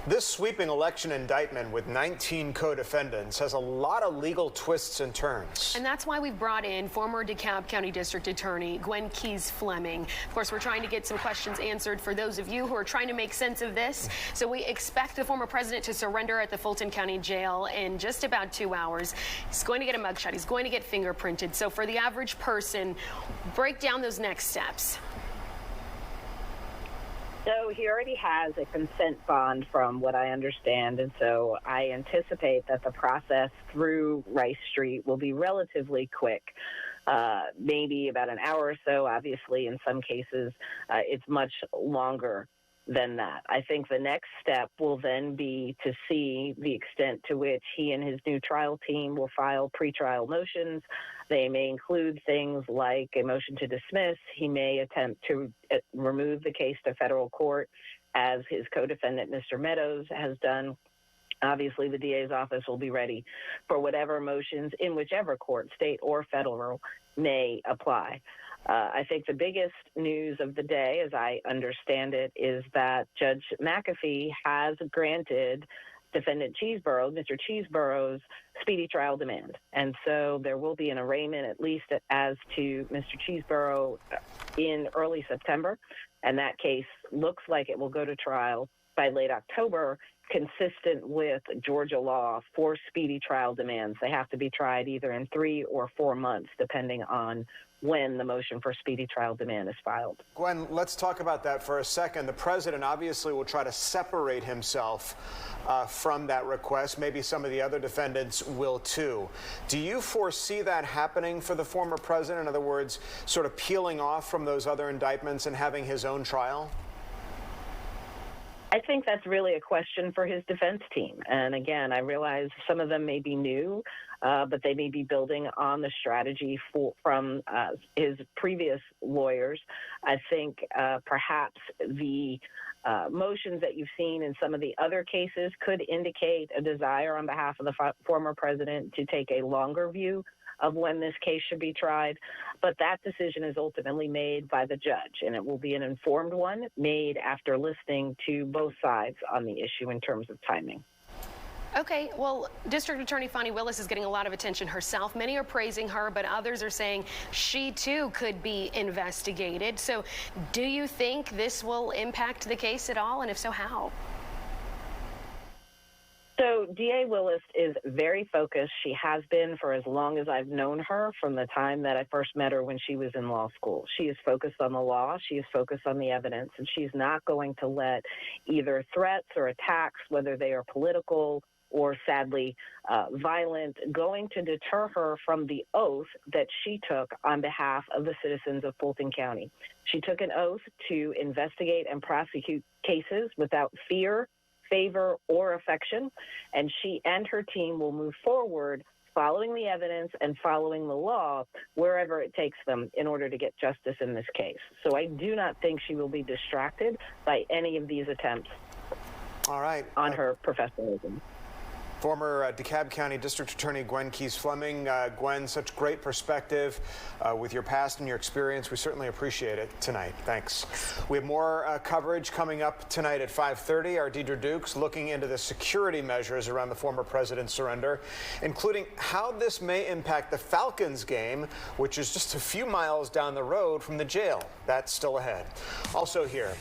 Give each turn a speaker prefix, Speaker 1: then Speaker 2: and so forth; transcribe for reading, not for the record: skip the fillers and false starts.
Speaker 1: This sweeping election indictment with 19 co-defendants has a lot of legal twists and turns.
Speaker 2: And that's why we've brought in former DeKalb County District Attorney Gwen Fleming. Of course, we're trying to get some questions answered for those of you who are trying to make sense of this. So we expect the former president to surrender at the Fulton County Jail in just about 2 hours. He's going to get a mugshot. He's going to get fingerprinted. So for the average person, break down those next steps.
Speaker 3: So he already has a consent bond from what I understand, and so I anticipate that the process through Rice Street will be relatively quick, maybe about an hour or so. Obviously, in some cases, it's much longer than that. I think the next step will then be to see the extent to which he and his new trial team will file pretrial motions. They may include things like a motion to dismiss. He may attempt to remove the case to federal court, as his co-defendant, Mr. Meadows, has done. Obviously, the DA's office will be ready for whatever motions in whichever court, state or federal, may apply. I think the biggest news of the day, as I understand it, is that Judge McAfee has granted defendant Mr. Cheeseburow's speedy trial demand. And so there will be an arraignment, at least as to Mr. Cheeseborough, in early September. And that case looks like it will go to trial by late October, consistent with Georgia law for speedy trial demands. They have to be tried either in 3 or 4 months, depending on when the motion for speedy trial demand is filed.
Speaker 1: Gwen, let's talk about that for a second. The president obviously will try to separate himself from that request. Maybe some of the other defendants will too. Do you foresee that happening for the former president? In other words, sort of peeling off from those other indictments and having his own trial?
Speaker 3: I think that's really a question for his defense team. And again, I realize some of them may be new, but they may be building on the strategy from his previous lawyers. I think perhaps the motions that you've seen in some of the other cases could indicate a desire on behalf of the former president to take a longer view of when this case should be tried. But that decision is ultimately made by the judge, and it will be an informed one made after listening to both sides on the issue in terms of timing.
Speaker 2: Okay, well, District Attorney Fani Willis is getting a lot of attention herself. Many are praising her, but others are saying she too could be investigated. So do you think this will impact the case at all? And if so, how?
Speaker 3: So DA Willis is very focused. She has been for as long as I've known her, from the time that I first met her when she was in law school. She is focused on the law. She is focused on the evidence, and she's not going to let either threats or attacks, whether they are political or sadly violent, going to deter her from the oath that she took on behalf of the citizens of Fulton County. She took an oath to investigate and prosecute cases without fear, favor, or affection, and she and her team will move forward following the evidence and following the law wherever it takes them in order to get justice in this case. So I do not think she will be distracted by any of these attempts on her professionalism.
Speaker 1: Former DeKalb County District Attorney Gwen Fleming. Gwen, such great perspective with your past and your experience. We certainly appreciate it tonight. Thanks. We have more coverage coming up tonight at 5:30. Our Deidre Dukes looking into the security measures around the former president's surrender, including how this may impact the Falcons game, which is just a few miles down the road from the jail. That's still ahead. Also here.